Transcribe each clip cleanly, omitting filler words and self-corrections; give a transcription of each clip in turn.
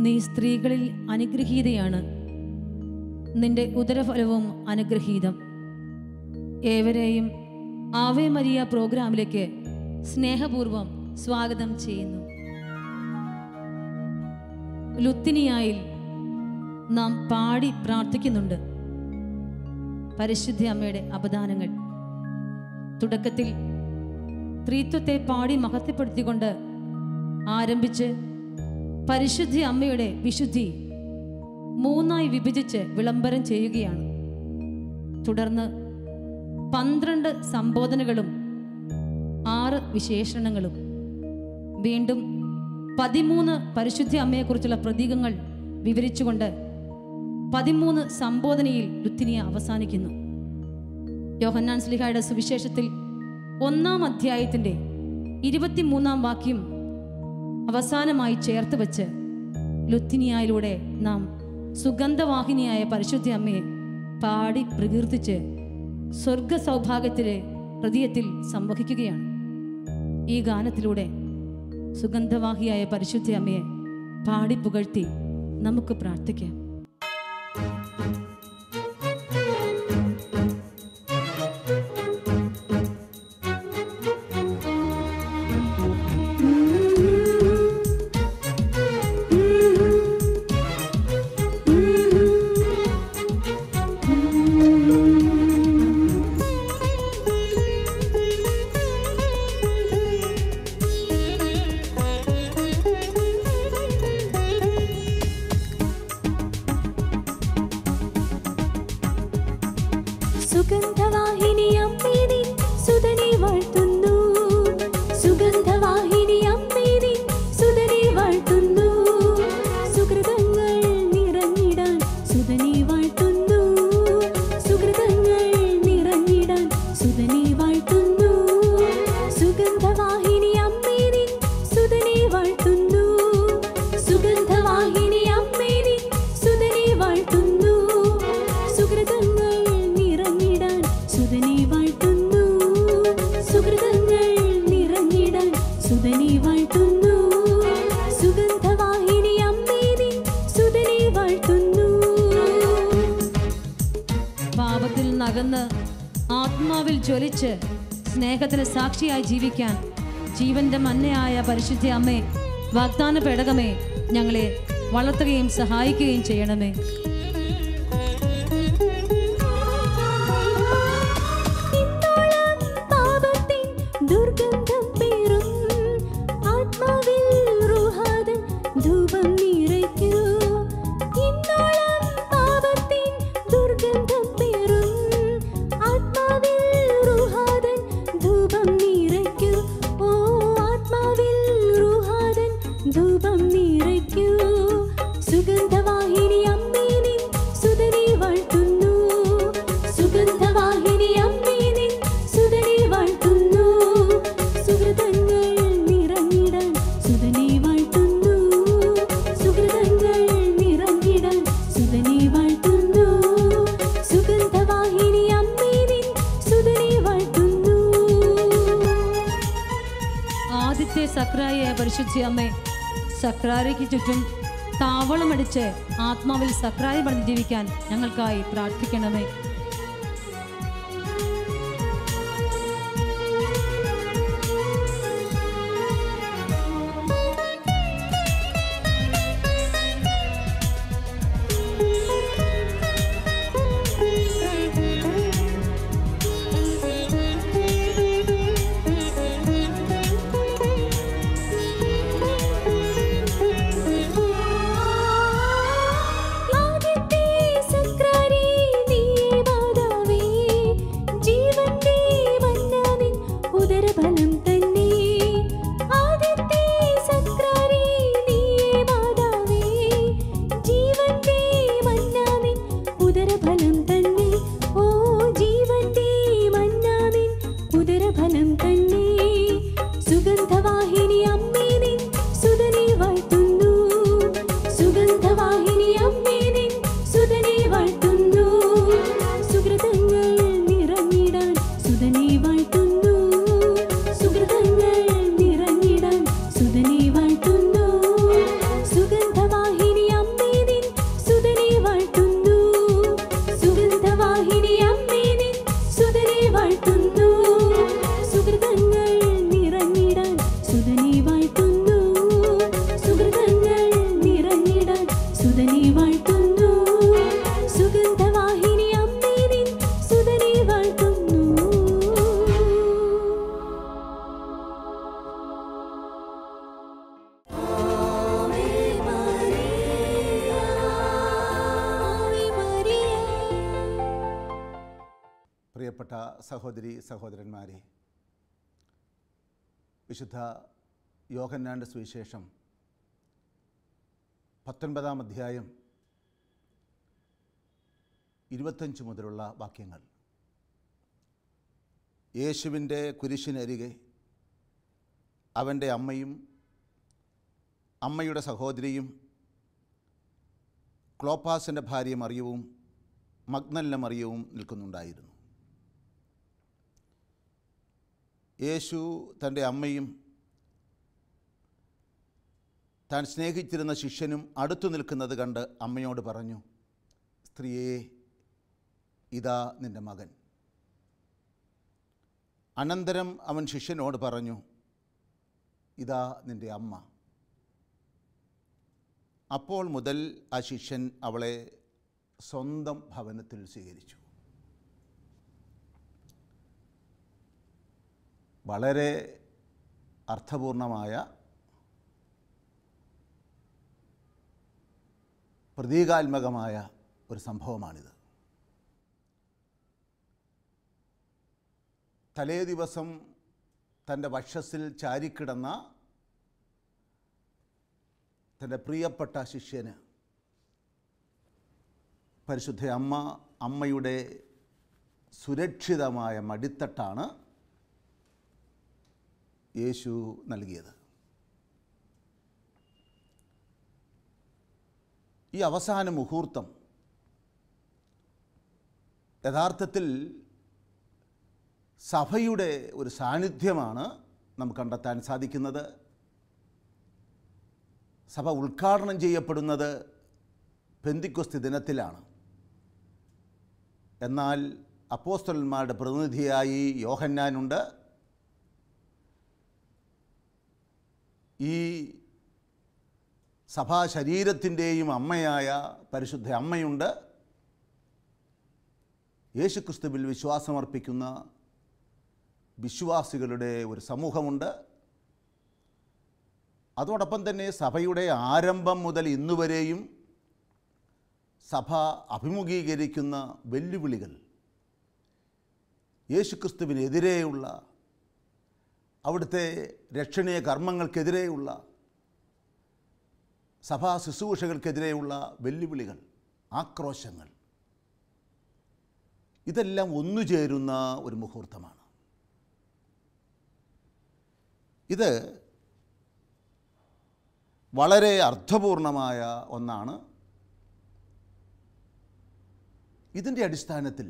നീ സ്ത്രീകളിൽ അനുഗ്രഹീതയാണ്, നിന്റെ ഉദരഫലവും അനുഗ്രഹീതം. ഏവരെയും ആവേ മരിയ പ്രോഗ്രാമിലേക്ക് സ്നേഹപൂർവം സ്വാഗതം ചെയ്യുന്നു. ലുത്തിനിയായിൽ നാം പാടി പ്രാർത്ഥിക്കുന്നുണ്ട് പരിശുദ്ധ അമ്മയുടെ അപദാനങ്ങൾ. തുടക്കത്തിൽ ത്രിത്വത്തെ പാടി മഹത്വപ്പെടുത്തിക്കൊണ്ട് ആരംഭിച്ച് പരിശുദ്ധ അമ്മയുടെ വിശുദ്ധി മൂന്നായി വിഭജിച്ച് വിളംബരം ചെയ്യുകയാണ്. തുടർന്ന് 12 സംബോധനകളും 6 വിശേഷണങ്ങളും, വീണ്ടും 13 പരിശുദ്ധ അമ്മയെക്കുറിച്ചുള്ള പ്രതീകങ്ങൾ വിവരിച്ചുകൊണ്ട് 13 സംബോധനയിൽ ലുത്തിനിയ അവസാനിക്കുന്നു. യോഹന്നാൻ ശ്ലീഹായുടെ സുവിശേഷത്തിൽ 1-ാം അധ്യായത്തിൻ്റെ 23-ാം വാക്യം അവസാനമായി ചേർത്ത് വച്ച് ലുത്തിനിയയിലൂടെ നാം സുഗന്ധവാഹിനിയായ പരിശുദ്ധ അമ്മയെ പാടി പ്രകീർത്തിച്ച് സ്വർഗ സൗഭാഗ്യത്തിലെ ഹൃദയത്തിൽ സംവഹിക്കുകയാണ്. ഈ ഗാനത്തിലൂടെ സുഗന്ധവാഹിയായ പരിശുദ്ധ അമ്മയെ പാടി പുകഴ്ത്തി നമുക്ക് പ്രാർത്ഥിക്കാം. സുഗന്ധവാഹിനി അമ്മേ നിൻ സുതനെ വാഴ്ത്തുന്നു, സുഗന്ധവാഹിനി അമ്മേ നിൻ സുതനെ വാഴ്ത്തുന്നു, സുകൃതങ്ങൾ നിറഞ്ഞിടാൻ സുതനെ വാഴ്ത്തുന്നു, സുകൃതങ്ങൾ നിറഞ്ഞിടാൻ സുതനെ വാഴ്ത്തുന്നു, സുഗന്ധവാഹിനി അമ്മേ നിൻ സുതനെ വാഴ്ത്തുന്നു, സുഗന്ധവാഹിനി അമ്മേ നിൻ സുതനെ വാഴ്ത്തുന്നു, സുകൃതങ്ങൾ സുതനെ വാഴ്ത്തുന്നു, സുകൃതങ്ങൾ നിറഞ്ഞിടാൻ സുതനെ വാഴ്ത്തുന്നു, സുഗന്ധവാഹിനി അമ്മേ നിൻ സുതനെ വാഴ്ത്തുന്നു. പാപത്തിൽ നകന്ന് ആത്മാവിൽ ജ്വലിച്ച് സ്നേഹത്തിന് സാക്ഷിയായി ജീവിക്കാൻ ജീവന്റെ മന്നയായ പരിശുദ്ധ അമ്മേ, വാഗ്ദാന പേടകമേ, ഞങ്ങളെ വളർത്തുകയും സഹായിക്കുകയും ചെയ്യണമേ. ദുർഗന്ധം പേറും ആത്മാവിൽ റുഹാദൻ ധൂപം നിറയ്ക്കൂ, ഇന്നോളം പാപത്തിൻ ദുർഗന്ധം പേറും ആത്മാവിൽ റുഹാദൻ ധൂപം നിറയ്ക്കൂ, ഓ ആത്മാവിൽ റുഹാദൻ ധൂപം നിറയ്ക്കൂ, സുഗന്ധവാഹിനി അമ്മേ നിൻ സുതനെ വാഴ്ത്തുന്നു, സുഗന്ധവാഹിനി അമ്മേ നിൻ സുതനെ വാഴ്ത്തുന്നു, സുകൃതങ്ങൾ നിറഞ്ഞിടാൻ സുതനെ വാഴ്ത്തുന്നു, സുകൃതങ്ങൾ നിറഞ്ഞിടാൻ സുതനെ വാഴ്ത്തുന്നു, സുഗന്ധവാഹിനി അമ്മേ നിൻ സുതനെ വാഴ്ത്തുന്നു. ആദ്യത്തെ സക്രാരിയായ പരിശുദ്ധ അമ്മേ, സക്രാരിക്ക് ചുറ്റും താവളമടിച്ച് ആത്മാവിൽ സക്രാരി പണിത് ജീവിക്കാൻ ഞങ്ങൾക്കായി പ്രാർത്ഥിക്കണമേ. ആദ്യത്തെ സക്രാരി നീ സഹോദരി സഹോദരന്മാരെ, വിശുദ്ധ യോഹന്നാൻ്റെ സുവിശേഷം 19-ാം അധ്യായം 25 മുതലുള്ള വാക്യങ്ങൾ. യേശുവിൻ്റെ കുരിശിനരികെ അവൻ്റെ അമ്മയും അമ്മയുടെ സഹോദരിയും ക്ലോപ്പാസിൻ്റെ ഭാര്യ മറിയവും മഗ്ദലന മറിയവും നിൽക്കുന്നുണ്ടായിരുന്നു. യേശു തൻ്റെ അമ്മയും താൻ സ്നേഹിച്ചിരുന്ന ശിഷ്യനും അടുത്തു നിൽക്കുന്നത് കണ്ട് അമ്മയോട് പറഞ്ഞു, സ്ത്രീയേ, ഇതാ നിൻ്റെ മകൻ. അനന്തരം അവൻ ശിഷ്യനോട് പറഞ്ഞു, ഇതാ നിൻ്റെ അമ്മ. അപ്പോൾ മുതൽ ആ ശിഷ്യൻ അവളെ സ്വന്തം ഭവനത്തിൽ സ്വീകരിച്ചു. വളരെ അർത്ഥപൂർണമായ പ്രതീകാത്മകമായ ഒരു സംഭവമാണിത്. തലേ ദിവസം തൻ്റെ വക്ഷസ്സിൽ ചാരിക്കിടന്ന തൻ്റെ പ്രിയപ്പെട്ട ശിഷ്യന് പരിശുദ്ധ അമ്മയുടെ സുരക്ഷിതമായ മടിത്തട്ടാണ് യേശു നൽകിയത്. ഈ അവസാന മുഹൂർത്തം യഥാർത്ഥത്തിൽ സഭയുടെ ഒരു സാന്നിധ്യമാണ് നമുക്ക് കണ്ടെത്താൻ സാധിക്കുന്നത്. സഭ ഉദ്ഘാടനം ചെയ്യപ്പെടുന്നത് പെന്തിക്കോസ്ത് ദിനത്തിലാണ്. എന്നാൽ അപ്പോസ്തലന്മാരുടെ പ്രതിനിധിയായി യോഹന്നാനുണ്ട്. ഈ സഭാ ശരീരത്തിൻ്റെയും അമ്മയായ പരിശുദ്ധ അമ്മയുണ്ട്. യേശുക്രിസ്തുവിൽ വിശ്വാസമർപ്പിക്കുന്ന വിശ്വാസികളുടെ ഒരു സമൂഹമുണ്ട്. അതോടൊപ്പം തന്നെ സഭയുടെ ആരംഭം മുതൽ ഇന്നുവരെയും സഭ അഭിമുഖീകരിക്കുന്ന വെല്ലുവിളികൾ, യേശുക്രിസ്തുവിനെതിരെയുള്ള അവിടുത്തെ രക്ഷണീയ കർമ്മങ്ങൾക്കെതിരെയുള്ള സഭാ ശുശ്രൂഷകൾക്കെതിരെയുള്ള വെല്ലുവിളികൾ, ആക്രോശങ്ങൾ, ഇതെല്ലാം ഒന്നുചേരുന്ന ഒരു മുഹൂർത്തമാണ്. ഇത് വളരെ അർത്ഥപൂർണമായ ഒന്നാണ്. ഇതിൻ്റെ അടിസ്ഥാനത്തിൽ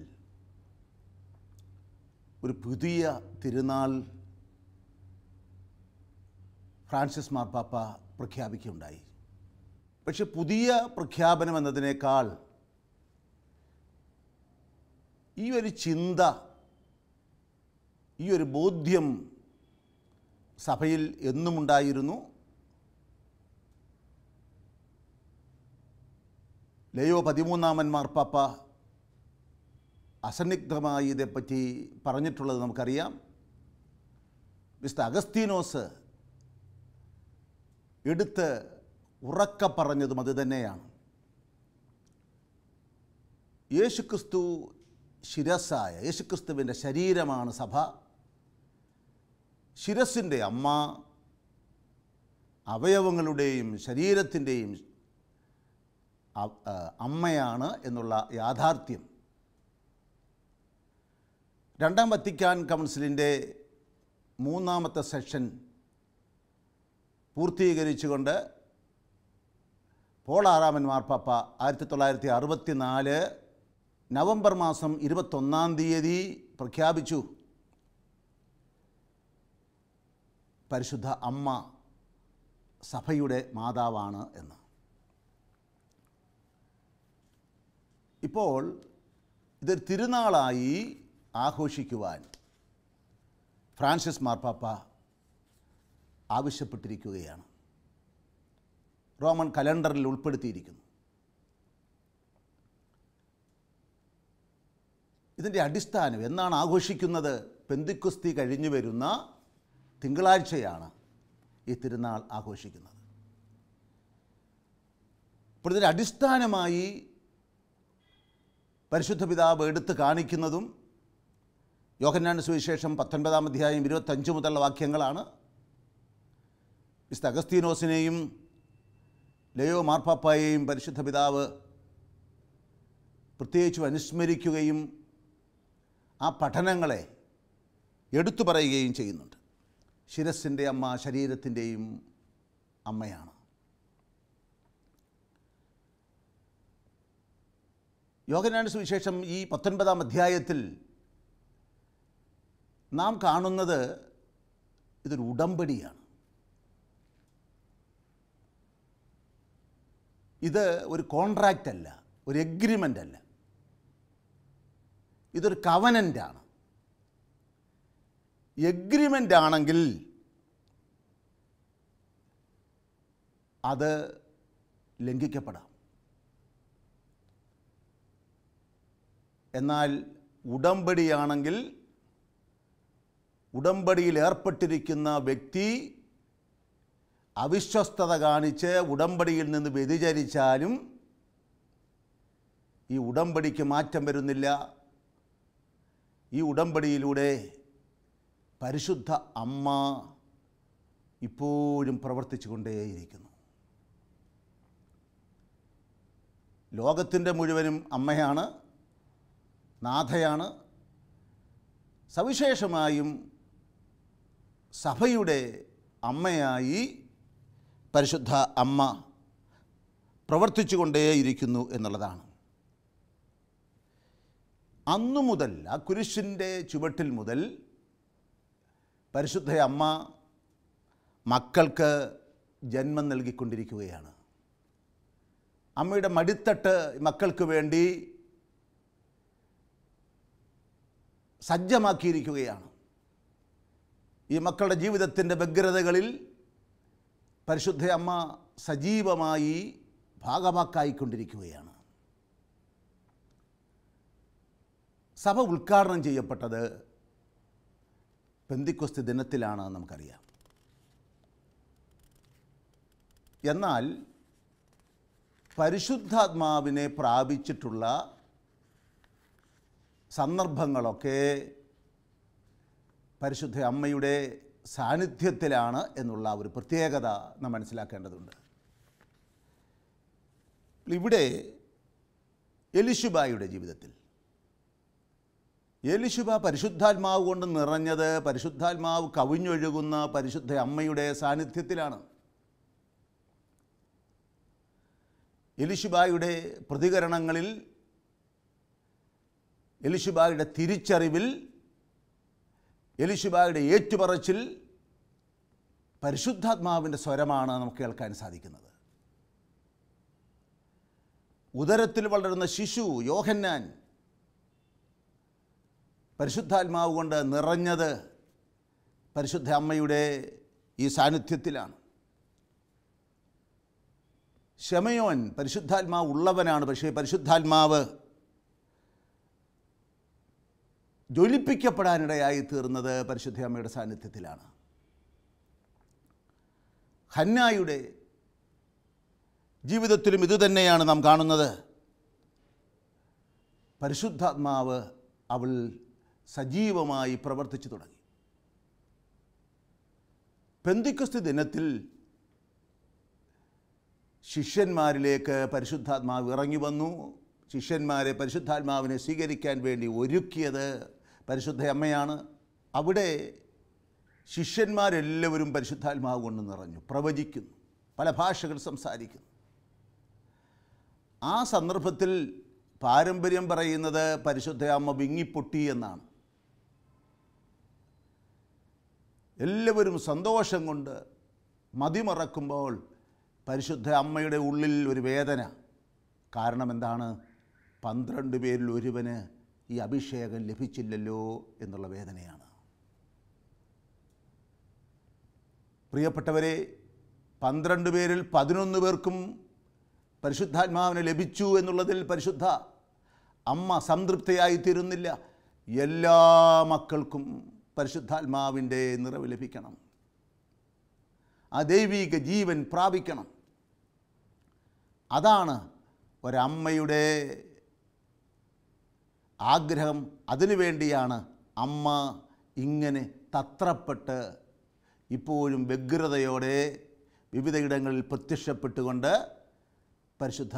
ഒരു പുതിയ തിരുനാൾ ഫ്രാൻസിസ് മാർപ്പാപ്പ പ്രഖ്യാപിക്കുകയുണ്ടായി. പക്ഷെ പുതിയ പ്രഖ്യാപനം എന്നതിനേക്കാൾ ഈ ഒരു ചിന്ത, ഈ ഒരു ബോധ്യം സഭയിൽ എന്നുമുണ്ടായിരുന്നു. ലയോ 13 മാർപ്പാപ്പ അസന്നിഗ്ധമായി ഇതേപ്പറ്റി പറഞ്ഞിട്ടുള്ളത് നമുക്കറിയാം. വിശുദ്ധ അഗസ്തീനോസ് എടുത്ത് ഉറക്കെ പറഞ്ഞതും അതുതന്നെയാണ്. യേശുക്രിസ്തു ശിരസ്സായ, യേശുക്രിസ്തുവിൻ്റെ ശരീരമാണ് സഭ. ശിരസ്സിൻ്റെ അമ്മ, അവയവങ്ങളുടെയും ശരീരത്തിൻ്റെയും അമ്മയാണ് എന്നുള്ള യാഥാർത്ഥ്യം രണ്ടാം വത്തിക്കാൻ കൗൺസിലിൻ്റെ 3ാമത്തെ സെഷൻ പൂർത്തീകരിച്ചുകൊണ്ട് പോൾ 6 മാർപ്പാപ്പ 1964 നവംബർ മാസം 21-ാം തീയതി പ്രഖ്യാപിച്ചു, പരിശുദ്ധ അമ്മ സഭയുടെ മാതാവാണ് എന്ന്. ഇപ്പോൾ ഇതൊരു തിരുനാളായി ആഘോഷിക്കുവാൻ ഫ്രാൻസിസ് മാർപ്പാപ്പ ആവശ്യപ്പെട്ടിരിക്കുകയാണ്. റോമൻ കലണ്ടറിൽ ഉൾപ്പെടുത്തിയിരിക്കുന്നു. ഇതിൻ്റെ അടിസ്ഥാനം എന്നാണ് ആഘോഷിക്കുന്നത്? പെന്തിക്കോസ്തി കഴിഞ്ഞു വരുന്ന തിങ്കളാഴ്ചയാണ് ഈ തിരുനാൾ ആഘോഷിക്കുന്നത്. അപ്പോൾ ഇതിൻ്റെ അടിസ്ഥാനമായി പരിശുദ്ധ പിതാവ് എടുത്തു കാണിക്കുന്നതും യോഹന്നാന്റെ സുവിശേഷം 19-ാം അധ്യായം 25 മുതലുള്ള വാക്യങ്ങളാണ്. വിശുദ്ധ അഗസ്തീനോസിനെയും ലയോ മാർപ്പാപ്പായെയും പരിശുദ്ധ പിതാവ് പ്രത്യേകിച്ചും അനുസ്മരിക്കുകയും ആ പഠനങ്ങളെ എടുത്തു പറയുകയും ചെയ്യുന്നുണ്ട്. ശിരസ്സിൻ്റെ അമ്മ ശരീരത്തിൻ്റെയും അമ്മയാണ്. യോഹന്നാന്റെ സുവിശേഷം ഈ 19-ാം അധ്യായത്തിൽ നാം കാണുന്നത് ഇതൊരു ഉടമ്പടിയാണ്. ഇത് ഒരു കോൺട്രാക്റ്റ് അല്ല, ഒരു എഗ്രിമെൻ്റ് അല്ല, ഇതൊരു കവനൻ്റാണ്. എഗ്രിമെൻ്റ് ആണെങ്കിൽ അത് ലംഘിക്കപ്പെടാം. എന്നാൽ ഉടമ്പടിയാണെങ്കിൽ ഉടമ്പടിയിൽ ഏർപ്പെട്ടിരിക്കുന്ന വ്യക്തി അവിശ്വസ്തത കാണിച്ച് ഉടമ്പടിയിൽ നിന്ന് വ്യതിചരിച്ചാലും ഈ ഉടമ്പടിക്ക് മാറ്റം വരുന്നില്ല. ഈ ഉടമ്പടിയിലൂടെ പരിശുദ്ധ അമ്മ ഇപ്പോഴും പ്രവർത്തിച്ചു കൊണ്ടേയിരിക്കുന്നു. ലോകത്തിൻ്റെ മുഴുവനും അമ്മയാണ്, നാഥയാണ്. സവിശേഷമായും സഭയുടെ അമ്മയായി പരിശുദ്ധ അമ്മ പ്രവർത്തിച്ചു കൊണ്ടേയിരിക്കുന്നു എന്നുള്ളതാണ്. അന്നു മുതൽ, ആ കുരിശിൻ്റെ ചുവട്ടിൽ മുതൽ പരിശുദ്ധ അമ്മ മക്കൾക്ക് ജന്മം നൽകിക്കൊണ്ടിരിക്കുകയാണ്. അമ്മയുടെ മടിത്തട്ട് മക്കൾക്ക് വേണ്ടി സജ്ജമാക്കിയിരിക്കുകയാണ്. ഈ മക്കളുടെ ജീവിതത്തിൻ്റെ വ്യഗ്രതകളിൽ പരിശുദ്ധ അമ്മ സജീവമായി ഭാഗവാക്കായിക്കൊണ്ടിരിക്കുകയാണ്. സഭ ഉദ്ഘാടനം ചെയ്യപ്പെട്ടത് പെന്തിക്കോസ്ത് ദിനത്തിലാണ് നമുക്കറിയാം. എന്നാൽ പരിശുദ്ധാത്മാവിനെ പ്രാപിച്ചിട്ടുള്ള സന്ദർഭങ്ങളൊക്കെ പരിശുദ്ധ അമ്മയുടെ സാന്നിധ്യത്തിലാണ് എന്നുള്ള ഒരു പ്രത്യേകത നാം മനസ്സിലാക്കേണ്ടതുണ്ട്. ഇവിടെ എലിശുബായുടെ ജീവിതത്തിൽ എലിശുബ പരിശുദ്ധാത്മാവ് കൊണ്ട് നിറഞ്ഞത്, പരിശുദ്ധാത്മാവ് കവിഞ്ഞൊഴുകുന്ന പരിശുദ്ധ അമ്മയുടെ സാന്നിധ്യത്തിലാണ്. എലിശുബായുടെ പ്രതികരണങ്ങളിൽ, എലിശുബായുടെ തിരിച്ചറിവിൽ, എലിശുബായുടെ ഏറ്റുപറച്ചിൽ പരിശുദ്ധാത്മാവിൻ്റെ സ്വരമാണ് നമുക്ക് കേൾക്കാൻ സാധിക്കുന്നത്. ഉദരത്തിൽ വളരുന്ന ശിശു യോഹന്നാൻ പരിശുദ്ധാത്മാവ് കൊണ്ട് നിറഞ്ഞത് പരിശുദ്ധ അമ്മയുടെ ഈ സാന്നിധ്യത്തിലാണ്. ശമയോൻ പരിശുദ്ധാത്മാവ് ഉള്ളവനാണ്, പക്ഷേ പരിശുദ്ധാത്മാവ് ജ്വലിപ്പിക്കപ്പെടാനിടയായി തീർന്നത് പരിശുദ്ധ അമ്മയുടെ സാന്നിധ്യത്തിലാണ്. ഹന്നായുടെ ജീവിതത്തിലും ഇതുതന്നെയാണ് നാം കാണുന്നത്. പരിശുദ്ധാത്മാവ് അവൾ സജീവമായി പ്രവർത്തിച്ചു തുടങ്ങി. പെന്തിക്കോസ്ത് ദിനത്തിൽ ശിഷ്യന്മാരിലേക്ക് പരിശുദ്ധാത്മാവ് ഇറങ്ങി വന്നു. ശിഷ്യന്മാരെ പരിശുദ്ധാത്മാവിനെ സ്വീകരിക്കാൻ വേണ്ടി ഒരുക്കിയത് പരിശുദ്ധ അമ്മയാണ്. അവിടെ ശിഷ്യന്മാരെല്ലാവരും പരിശുദ്ധാത്മാവ് കൊണ്ട് നിറഞ്ഞു, പ്രവചിക്കുന്നു, പല ഭാഷകൾ സംസാരിക്കുന്നു. ആ സന്ദർഭത്തിൽ പാരമ്പര്യം പറയുന്നത് പരിശുദ്ധ അമ്മ വിങ്ങിപ്പൊട്ടി എന്നാണ്. എല്ലാവരും സന്തോഷം കൊണ്ട് മതിമറക്കുമ്പോൾ പരിശുദ്ധ അമ്മയുടെ ഉള്ളിൽ ഒരു വേദന. കാരണം എന്താണ്? 12 പേരിൽ ഒരുവന് ഈ അഭിഷേകം ലഭിച്ചില്ലല്ലോ എന്നുള്ള വേദനയാണ്. പ്രിയപ്പെട്ടവരെ, 12 പേരിൽ 11 പേർക്കും പരിശുദ്ധാത്മാവിനെ ലഭിച്ചു എന്നുള്ളതിൽ പരിശുദ്ധ അമ്മ സംതൃപ്തയായിത്തീരുന്നില്ല. എല്ലാ മക്കൾക്കും പരിശുദ്ധാത്മാവിൻ്റെ നിറവ് ലഭിക്കണം, ആ ദൈവിക ജീവൻ പ്രാപിക്കണം. അതാണ് ഒരമ്മയുടെ ആഗ്രഹം. അതിനുവേണ്ടിയാണ് അമ്മ ഇങ്ങനെ തത്രപ്പെട്ട് ഇപ്പോഴും വ്യഗ്രതയോടെ വിവിധയിടങ്ങളിൽ പ്രത്യക്ഷപ്പെട്ടുകൊണ്ട് പരിശുദ്ധ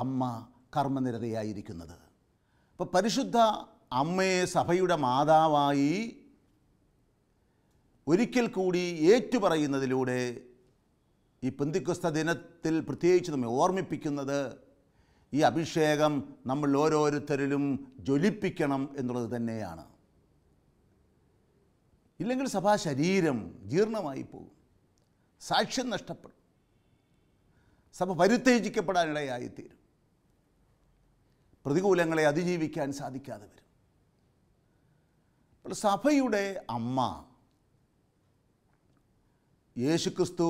അമ്മ കർമ്മനിരതയായിരിക്കുന്നത്. അപ്പോൾ പരിശുദ്ധ അമ്മയെ സഭയുടെ മാതാവായി ഒരിക്കൽ കൂടി ഏറ്റുപറയുന്നതിലൂടെ ഈ പെന്തിക്കോസ്ത ദിനത്തിൽ പ്രത്യേകിച്ച് നമ്മെ ഓർമ്മിപ്പിക്കുന്നത് ഈ അഭിഷേകം നമ്മൾ ഓരോരുത്തരിലും ജ്വലിപ്പിക്കണം എന്നുള്ളത് തന്നെയാണ്. ഇല്ലെങ്കിൽ സഭാ ശരീരം ജീർണമായി പോകും, സാക്ഷ്യം നഷ്ടപ്പെടും, സഭ പരിത്യജിക്കപ്പെടാനിടയായിത്തീരും, പ്രതികൂലങ്ങളെ അതിജീവിക്കാൻ സാധിക്കാതെ വരും. അപ്പോൾ സഭയുടെ അമ്മ യേശുക്രിസ്തു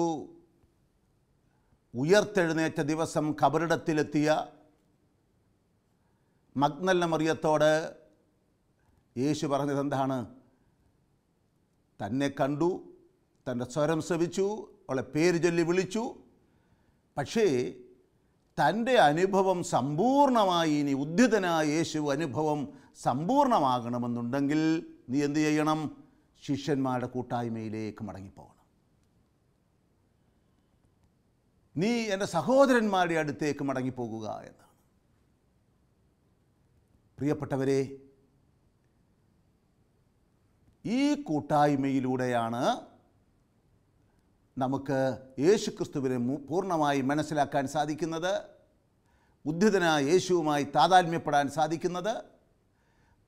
ഉയർത്തെഴുന്നേറ്റ ദിവസം ഖബറിടത്തിലെത്തിയ മഗ്ദലന മറിയത്തോട് യേശു പറഞ്ഞത് എന്താണ്? തന്നെ കണ്ടു, തൻ്റെ സ്വരം ശ്രവിച്ചു, അവളെ പേര് ചൊല്ലി വിളിച്ചു. പക്ഷേ തൻ്റെ അനുഭവം സമ്പൂർണമായി, ഇനി ഉദ്ധിതനായ യേശു അനുഭവം സമ്പൂർണമാകണമെന്നുണ്ടെങ്കിൽ നീ എന്തു ചെയ്യണം? ശിഷ്യന്മാരുടെ കൂട്ടായ്മയിലേക്ക് മടങ്ങിപ്പോകണം. നീ എൻ്റെ സഹോദരന്മാരുടെ അടുത്തേക്ക് മടങ്ങിപ്പോകുക എന്നാണ്. പ്രിയപ്പെട്ടവരെ, ഈ കൂട്ടായ്മയിലൂടെയാണ് നമുക്ക് യേശുക്രിസ്തുവിനെ പൂർണ്ണമായി മനസ്സിലാക്കാൻ സാധിക്കുന്നത്, ഉദ്ധിതനായ യേശുവുമായി താതാത്മ്യപ്പെടാൻ സാധിക്കുന്നത്,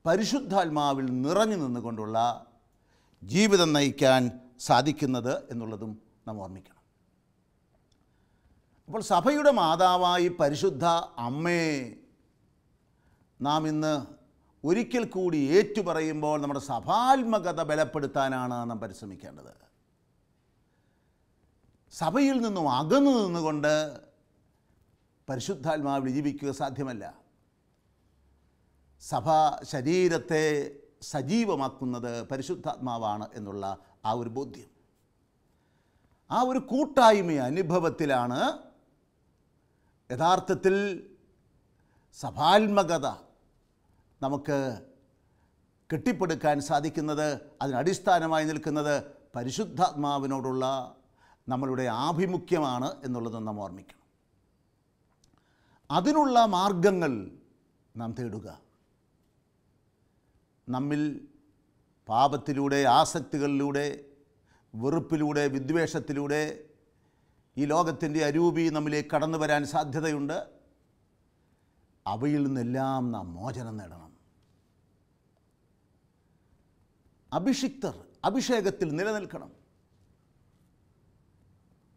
പരിശുദ്ധാത്മാവിൽ നിറഞ്ഞു നിന്നുകൊണ്ടുള്ള ജീവിതം നയിക്കാൻ സാധിക്കുന്നത് എന്നുള്ളതും നാം ഓർമ്മിക്കണം. അപ്പോൾ സഭയുടെ മാതാവായി പരിശുദ്ധ അമ്മയെ നാം ഇന്ന് ഒരിക്കൽ കൂടി ഏറ്റുപറയുമ്പോൾ നമ്മുടെ സഭാത്മകത ബലപ്പെടുത്താനാണ് നാം പരിശ്രമിക്കേണ്ടത്. സഭയിൽ നിന്നും അകന്നു നിന്നുകൊണ്ട് പരിശുദ്ധാത്മാവിൽ ജീവിക്കുക സാധ്യമല്ല. സഭ ശരീരത്തെ സജീവമാക്കുന്നത് പരിശുദ്ധാത്മാവാണ് എന്നുള്ള ആ ഒരു ബോധ്യം, ആ ഒരു കൂട്ടായ്മ അനുഭവത്തിലാണ് യഥാർത്ഥത്തിൽ സഭാത്മകത നമുക്ക് കെട്ടിപ്പടുക്കാൻ സാധിക്കുന്നത്. അതിനടിസ്ഥാനമായി നിൽക്കുന്നത് പരിശുദ്ധാത്മാവിനോടുള്ള നമ്മളുടെ ആഭിമുഖ്യമാണ് എന്നുള്ളത് നാം ഓർമ്മിക്കണം. അതിനുള്ള മാർഗങ്ങൾ നാം തേടുക. നമ്മിൽ പാപത്തിലൂടെ, ആസക്തികളിലൂടെ, വെറുപ്പിലൂടെ, വിദ്വേഷത്തിലൂടെ ഈ ലോകത്തിൻ്റെ അരൂപി നമ്മിലേക്ക് കടന്നു വരാൻ സാധ്യതയുണ്ട്. അവയിൽ നിന്നെല്ലാം നാം മോചനം നേടണം. അഭിഷിക്തർ അഭിഷേകത്തിൽ നിലനിൽക്കണം.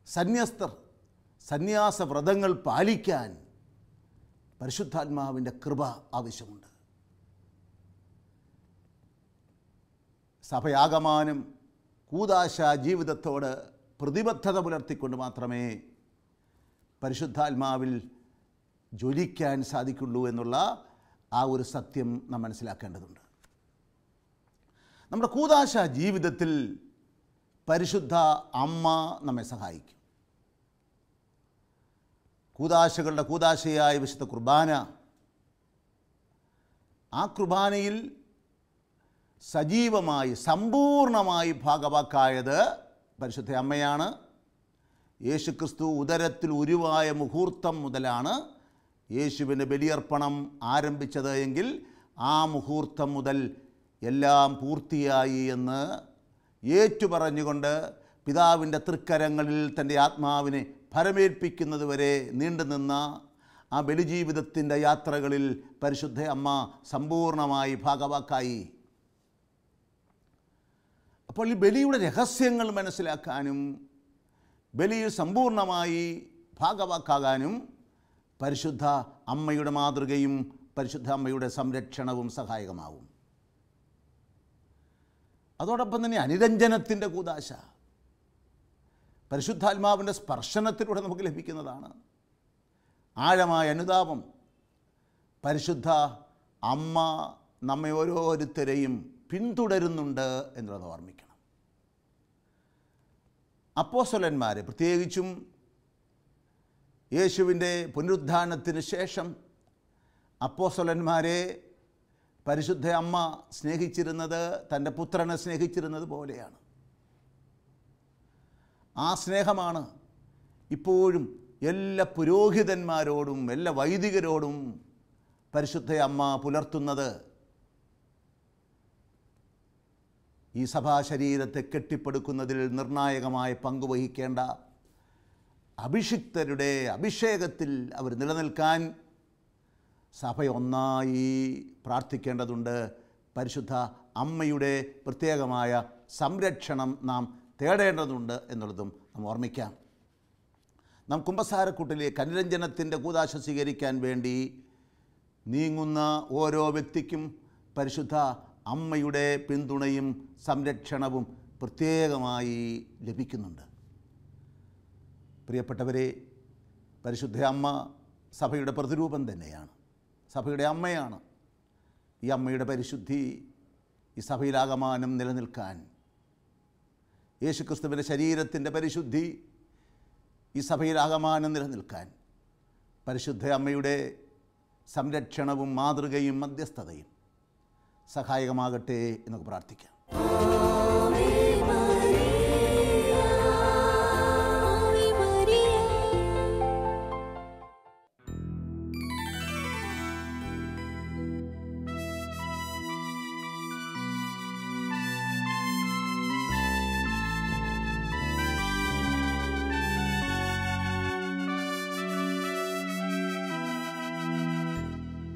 സന്യസ്തർ സന്യാസ വ്രതങ്ങൾ പാലിക്കാൻ പരിശുദ്ധാത്മാവിൻ്റെ കൃപ ആവശ്യമുണ്ട്. സഭയാകമാനം കൂദാശ ജീവിതത്തോട് പ്രതിബദ്ധത പുലർത്തിക്കൊണ്ട് മാത്രമേ പരിശുദ്ധാത്മാവിൽ ജ്വലിക്കാൻ സാധിക്കുള്ളൂ എന്നുള്ള ആ ഒരു സത്യം നാം മനസ്സിലാക്കേണ്ടതുണ്ട്. നമ്മുടെ കൂദാശ ജീവിതത്തിൽ പരിശുദ്ധ അമ്മ നമ്മെ സഹായിക്കും. കൂദാശകളുടെ കൂദാശയായ വിശുദ്ധ കുർബാന, ആ കുർബാനയിൽ സജീവമായി സമ്പൂർണമായി ഭാഗവാക്കായത് പരിശുദ്ധ അമ്മയാണ്. യേശുക്രിസ്തു ഉദരത്തിൽ ഉരുവായ മുഹൂർത്തം മുതലാണ് യേശുവിൻ്റെ ബലിയർപ്പണം ആരംഭിച്ചത് എങ്കിൽ ആ മുഹൂർത്തം മുതൽ എല്ലാം പൂർത്തിയായി എന്ന് ഏറ്റുപറഞ്ഞുകൊണ്ട് പിതാവിൻ്റെ തൃക്കരങ്ങളിൽ തൻ്റെ ആത്മാവിനെ ഫലമേൽപ്പിക്കുന്നതുവരെ നീണ്ടുനിന്ന ആ ബലിജീവിതത്തിൻ്റെ യാത്രകളിൽ പരിശുദ്ധ അമ്മ സമ്പൂർണമായി ഭാഗവാക്കായി. അപ്പോൾ ഈ ബലിയുടെ രഹസ്യങ്ങൾ മനസ്സിലാക്കാനും ബലിയിൽ സമ്പൂർണമായി ഭാഗവാക്കാകാനും പരിശുദ്ധ അമ്മയുടെ മാതൃകയും പരിശുദ്ധ അമ്മയുടെ സംരക്ഷണവും സഹായകമാവും. അതോടൊപ്പം തന്നെ അനുരഞ്ജനത്തിൻ്റെ കൂദാശ പരിശുദ്ധാത്മാവിൻ്റെ സ്പർശനത്തിലൂടെ നമുക്ക് ലഭിക്കുന്നതാണ്. ആഴമായ അനുതാപം പരിശുദ്ധ അമ്മ നമ്മെ ഓരോരുത്തരെയും പിന്തുടരുന്നുണ്ട് എന്നുള്ളത് ഓർമ്മിക്കണം. അപ്പോസ്തലന്മാരെ, പ്രത്യേകിച്ചും യേശുവിൻ്റെ പുനരുത്ഥാനത്തിന് ശേഷം അപ്പോസ്തലന്മാരെ പരിശുദ്ധ അമ്മ സ്നേഹിച്ചിരുന്നത് തൻ്റെ പുത്രനെ സ്നേഹിച്ചിരുന്നത് പോലെയാണ്. ആ സ്നേഹമാണ് ഇപ്പോഴും എല്ലാ പുരോഹിതന്മാരോടും എല്ലാ വൈദികരോടും പരിശുദ്ധ അമ്മ പുലർത്തുന്നത്. ഈ സഭാശരീരത്തെ കെട്ടിപ്പടുക്കുന്നതിൽ നിർണായകമായ പങ്കുവഹിക്കേണ്ട അഭിഷിക്തരുടെ അഭിഷേകത്തിൽ അവർ നിലനിൽക്കാൻ സഭ ഒന്നായി പ്രാർത്ഥിക്കേണ്ടതുണ്ട്. പരിശുദ്ധ അമ്മയുടെ പ്രത്യേകമായ സംരക്ഷണം നാം തേടേണ്ടതുണ്ട് എന്നുള്ളതും നാം ഓർമ്മിക്കാം. നാം കുമ്പസാരക്കൂട്ടിലെ കനിരഞ്ജനത്തിൻ്റെ കൂദാശ സ്വീകരിക്കാൻ വേണ്ടി നീങ്ങുന്ന ഓരോ വ്യക്തിക്കും പരിശുദ്ധ അമ്മയുടെ പിന്തുണയും സംരക്ഷണവും പ്രത്യേകമായി ലഭിക്കുന്നുണ്ട്. പ്രിയപ്പെട്ടവരെ, പരിശുദ്ധ അമ്മ സഭയുടെ പ്രതിരൂപം തന്നെയാണ്, സഭയുടെ അമ്മയാണ്. ഈ അമ്മയുടെ പരിശുദ്ധി ഈ സഭയിലാകമാനം നിലനിൽക്കാൻ, യേശുക്രിസ്തുവിൻ്റെ ശരീരത്തിൻ്റെ പരിശുദ്ധി ഈ സഭയിലാകമാനം നിലനിൽക്കാൻ പരിശുദ്ധ അമ്മയുടെ സംരക്ഷണവും മാതൃകയും മധ്യസ്ഥതയും സഹായകമാകട്ടെ എന്നൊക്കെ പ്രാർത്ഥിക്കാം.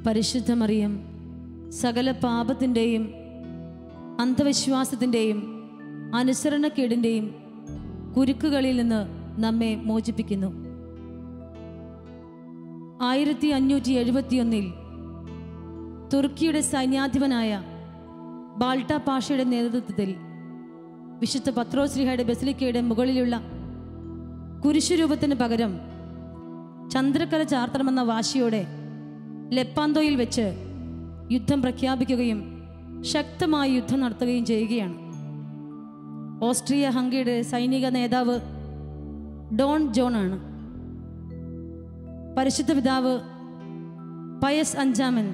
പരിശുദ്ധ മറിയം സകല പാപത്തിൻ്റെയും അന്ധവിശ്വാസത്തിൻ്റെയും അനുസരണക്കേടിൻ്റെയും കുരുക്കുകളിൽ നിന്ന് നമ്മെ മോചിപ്പിക്കുന്നു. 1571 തുർക്കിയുടെ സൈന്യാധിപനായ ബാൾട്ട പാഷയുടെ നേതൃത്വത്തിൽ വിശുദ്ധ പത്രോസ്ലീഹയുടെ ബസിലിക്കയുടെ മുകളിലുള്ള കുരിശുരൂപത്തിന് പകരം ചന്ദ്രക്കല ചാർത്തണമെന്ന വാശിയോടെ ലെപ്പാന്തോയിൽ വെച്ച് യുദ്ധം പ്രഖ്യാപിക്കുകയും ശക്തമായ യുദ്ധം നടത്തുകയും ചെയ്യുകയാണ്. ഓസ്ട്രിയ ഹംഗറിയുടെ സൈനിക നേതാവ് ഡോൺ ജോൺ ആണ്. പരിശുദ്ധ പിതാവ് പയസ് 5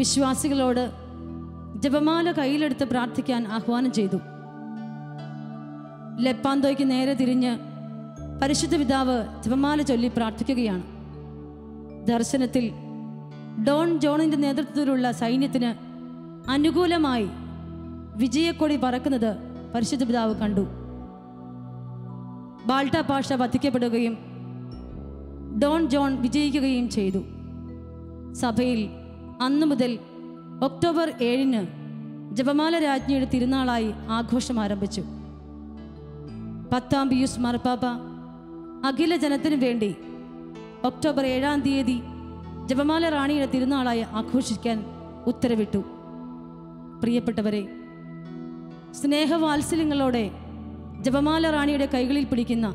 വിശ്വാസികളോട് ജപമാല കയ്യിലെടുത്ത് പ്രാർത്ഥിക്കാൻ ആഹ്വാനം ചെയ്തു. ലെപ്പാന്തോയ്ക്ക് നേരെ തിരിഞ്ഞ് പരിശുദ്ധ പിതാവ് ജപമാല ചൊല്ലി പ്രാർത്ഥിക്കുകയാണ്. ദർശനത്തിൽ ഡോൺ ജോണിൻ്റെ നേതൃത്വത്തിലുള്ള സൈന്യത്തിന് അനുകൂലമായി വിജയക്കൊടി പറക്കുന്നത് പരിശുദ്ധ പിതാവ് കണ്ടു. ബാൾട്ട പാഷ വധിക്കപ്പെടുകയും ഡോൺ ജോൺ വിജയിക്കുകയും ചെയ്തു. സഭയിൽ അന്നു മുതൽ ഒക്ടോബർ 7 ജപമാല രാജ്ഞിയുടെ തിരുനാളായി ആഘോഷം ആരംഭിച്ചു. 10 പിയൂസ് മാർപ്പാപ്പ അഖില ജനത്തിനു വേണ്ടി ഒക്ടോബർ 7 ജപമാല റാണിയുടെ തിരുനാളായി ആഘോഷിക്കാൻ ഉത്തരവിട്ടു. പ്രിയപ്പെട്ടവരെ, സ്നേഹവാത്സല്യങ്ങളോടെ ജപമാല റാണിയുടെ കൈകളിൽ പിടിക്കുന്ന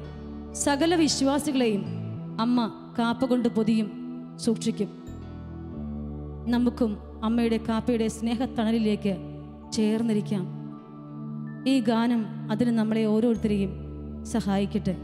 സകല വിശ്വാസികളെയും അമ്മ കാപ്പ കൊണ്ട് പൊതിയും സൂക്ഷിക്കും. നമുക്കും അമ്മയുടെ കാപ്പയുടെ സ്നേഹത്തണലിലേക്ക് ചേർന്നിരിക്കാം. ഈ ഗാനം അതിന് നമ്മളെ ഓരോരുത്തരെയും സഹായിക്കട്ടെ.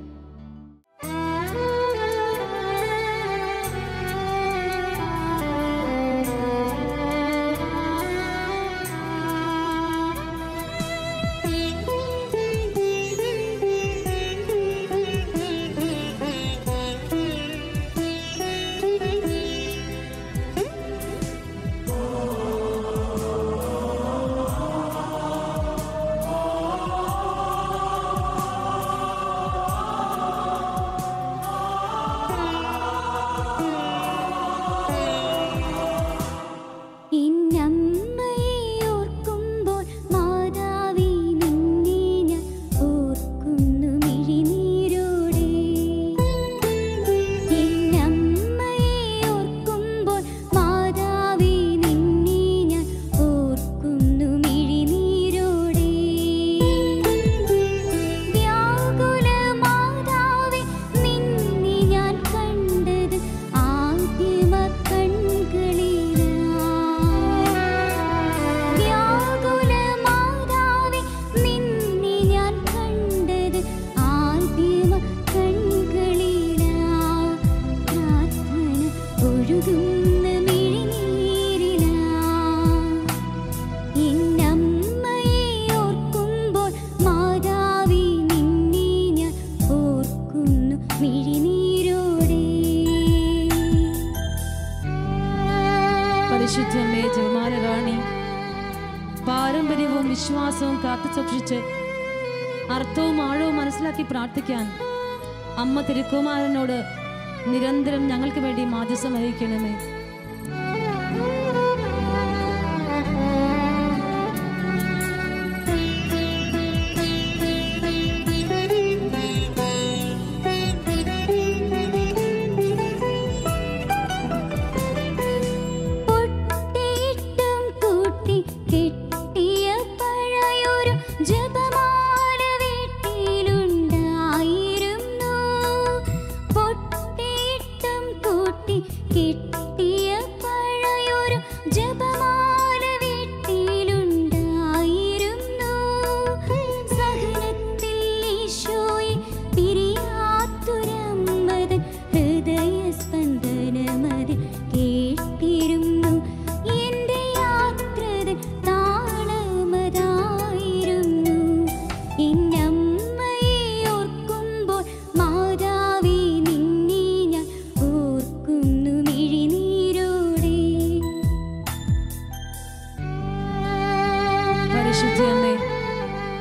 കാത്തു സൂക്ഷിച്ച് അർത്ഥവും ആഴവും മനസ്സിലാക്കി പ്രാർത്ഥിക്കാൻ അമ്മ തിരുക്കുമാരനോട് നിരന്തരം ഞങ്ങൾക്ക് വേണ്ടി മാധ്യസ്ഥം വഹിക്കണമേ.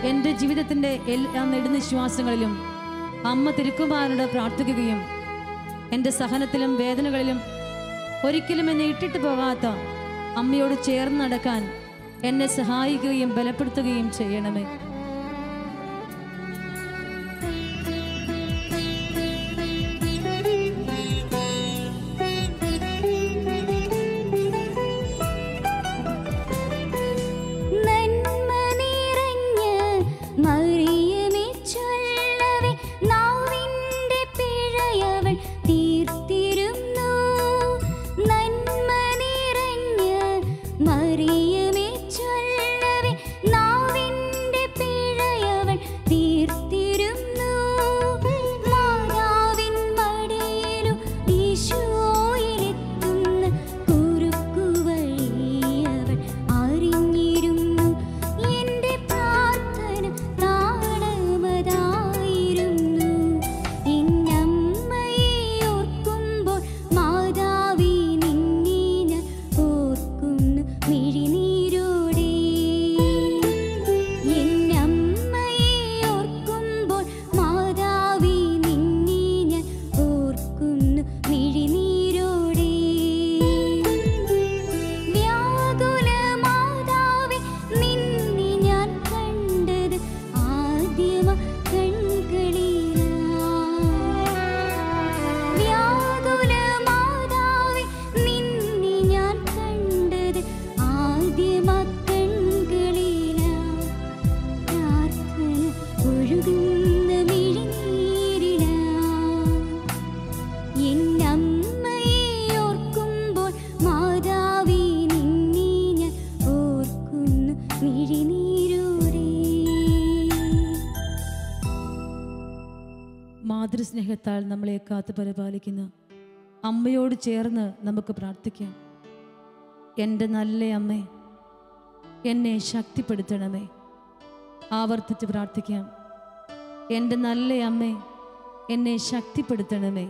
എൻ്റെ ജീവിതത്തിൻ്റെ എല്ലാ നെടുനിശ്വാസങ്ങളിലും അമ്മ തിരുക്കുമാരനോട് പ്രാർത്ഥിക്കുകയും എൻ്റെ സഹനത്തിലും വേദനകളിലും ഒരിക്കലും എന്നെ ഇട്ടിട്ട് പോകാത്ത അമ്മയോട് ചേർന്ന് നടക്കാൻ എന്നെ സഹായിക്കുകയും ബലപ്പെടുത്തുകയും ചെയ്യണമേ. മാതൃസ്നേഹത്താൽ നമ്മളെ കാത്തു പരിപാലിക്കുന്ന അമ്മയോട് ചേർന്ന് നമുക്ക് പ്രാർത്ഥിക്കാം. എൻ്റെ നല്ല അമ്മേ, എന്നെ ശക്തിപ്പെടുത്തണമേ. ആവർത്തിച്ച് പ്രാർത്ഥിക്കാം. എൻ്റെ നല്ല അമ്മേ, എന്നെ ശക്തിപ്പെടുത്തണമേ.